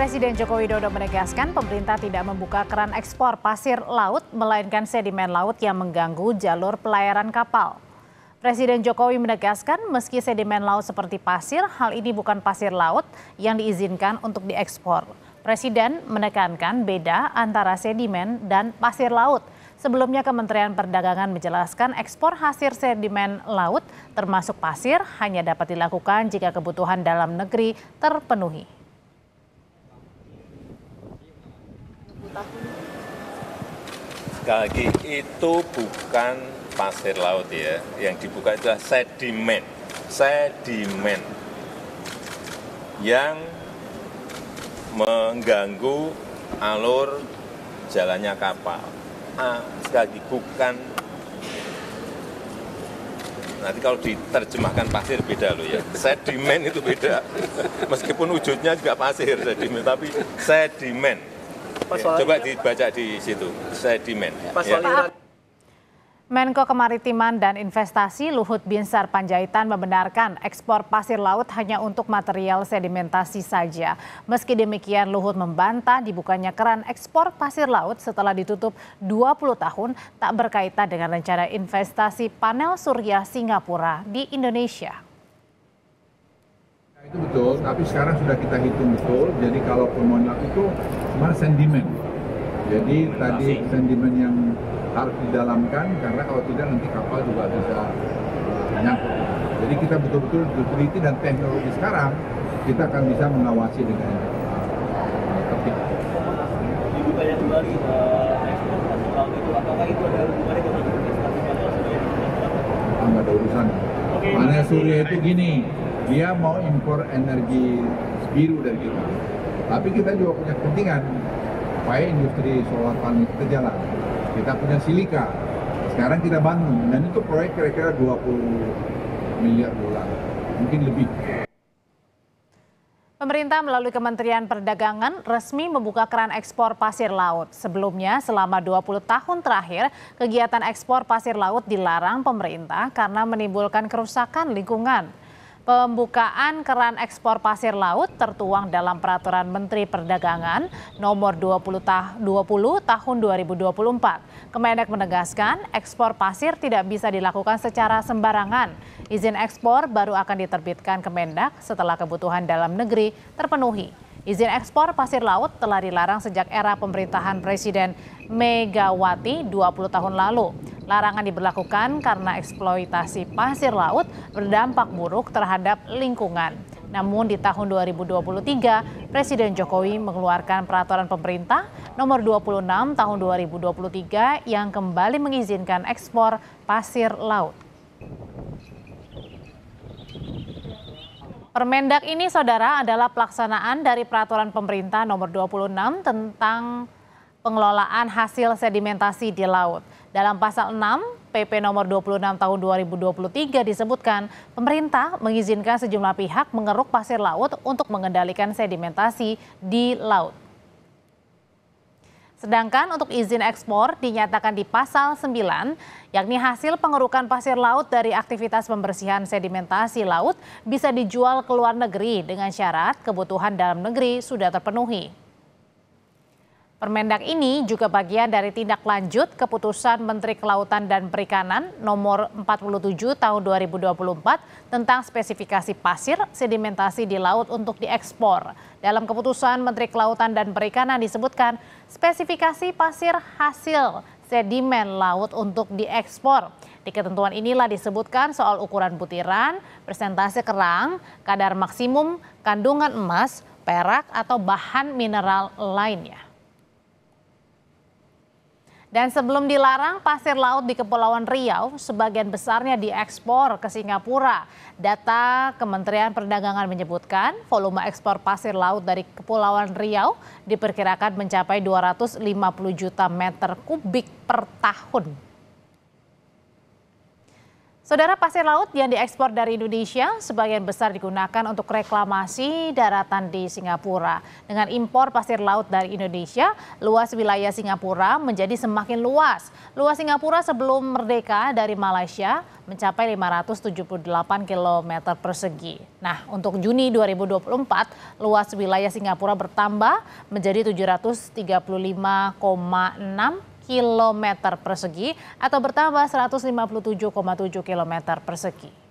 Presiden Joko Widodo menegaskan pemerintah tidak membuka keran ekspor pasir laut, melainkan sedimen laut yang mengganggu jalur pelayaran kapal. Presiden Jokowi menegaskan meski sedimen laut seperti pasir, hal ini bukan pasir laut yang diizinkan untuk diekspor. Presiden menekankan beda antara sedimen dan pasir laut. Sebelumnya Kementerian Perdagangan menjelaskan ekspor hasil sedimen laut termasuk pasir hanya dapat dilakukan jika kebutuhan dalam negeri terpenuhi. Sekali lagi, itu bukan pasir laut ya, yang dibuka itu adalah sedimen yang mengganggu alur jalannya kapal. Sekali lagi, bukan, nanti kalau diterjemahkan pasir beda loh ya, sedimen itu beda, meskipun wujudnya juga pasir sedimen, tapi sedimen. Coba dibaca di situ, sedimen. Ya. Menko Kemaritiman dan Investasi Luhut Binsar Panjaitan membenarkan ekspor pasir laut hanya untuk material sedimentasi saja. Meski demikian, Luhut membantah dibukanya keran ekspor pasir laut setelah ditutup 20 tahun tak berkaitan dengan rencana investasi panel surya Singapura di Indonesia. Itu betul, tapi sekarang sudah kita hitung betul. Jadi kalau pemohon itu cuma sedimen. Jadi tadi sedimen yang harus didalamkan, karena kalau tidak nanti kapal juga bisa nyangkut. Jadi kita betul-betul teliti dan teknologi sekarang kita akan bisa mengawasi dengan tertib. Ibu tanya kembali ekspor pasir laut itu, apakah itu ada hubungannya dengan investasi panel surya? Nggak ada urusan. Panel surya itu gini, dia mau impor energi biru dari kita. Tapi kita juga punya kepentingan supaya industri solar panel kita jalan. Kita punya silika, sekarang kita bangun, dan itu proyek kira-kira 20 miliar dolar, mungkin lebih. Pemerintah melalui Kementerian Perdagangan resmi membuka keran ekspor pasir laut. Sebelumnya, selama 20 tahun terakhir, kegiatan ekspor pasir laut dilarang pemerintah karena menimbulkan kerusakan lingkungan. Pembukaan keran ekspor pasir laut tertuang dalam Peraturan Menteri Perdagangan Nomor 20 Tahun 2024. Kemendak menegaskan ekspor pasir tidak bisa dilakukan secara sembarangan. Izin ekspor baru akan diterbitkan Kemendak setelah kebutuhan dalam negeri terpenuhi. Izin ekspor pasir laut telah dilarang sejak era pemerintahan Presiden Megawati 20 tahun lalu. Larangan diberlakukan karena eksploitasi pasir laut berdampak buruk terhadap lingkungan. Namun di tahun 2023, Presiden Jokowi mengeluarkan peraturan pemerintah nomor 26 tahun 2023 yang kembali mengizinkan ekspor pasir laut. Permendak ini, saudara, adalah pelaksanaan dari peraturan pemerintah nomor 26 tentang pengelolaan hasil sedimentasi di laut. Dalam pasal 6 PP nomor 26 tahun 2023 disebutkan pemerintah mengizinkan sejumlah pihak mengeruk pasir laut untuk mengendalikan sedimentasi di laut. Sedangkan untuk izin ekspor dinyatakan di pasal 9, yakni hasil pengerukan pasir laut dari aktivitas pembersihan sedimentasi laut bisa dijual ke luar negeri dengan syarat kebutuhan dalam negeri sudah terpenuhi. Permendak ini juga bagian dari tindak lanjut keputusan Menteri Kelautan dan Perikanan nomor 47 tahun 2024 tentang spesifikasi pasir sedimentasi di laut untuk diekspor. Dalam keputusan Menteri Kelautan dan Perikanan disebutkan spesifikasi pasir hasil sedimen laut untuk diekspor. Di ketentuan inilah disebutkan soal ukuran butiran, persentase kerang, kadar maksimum, kandungan emas, perak atau bahan mineral lainnya. Dan sebelum dilarang pasir laut di Kepulauan Riau, sebagian besarnya diekspor ke Singapura. Data Kementerian Perdagangan menyebutkan volume ekspor pasir laut dari Kepulauan Riau diperkirakan mencapai 250 juta meter kubik per tahun. Saudara, pasir laut yang diekspor dari Indonesia sebagian besar digunakan untuk reklamasi daratan di Singapura. Dengan impor pasir laut dari Indonesia, luas wilayah Singapura menjadi semakin luas. Luas Singapura sebelum merdeka dari Malaysia mencapai 578 km persegi. Nah, untuk Juni 2024, luas wilayah Singapura bertambah menjadi 735,6 km persegi atau bertambah 157,7 km persegi.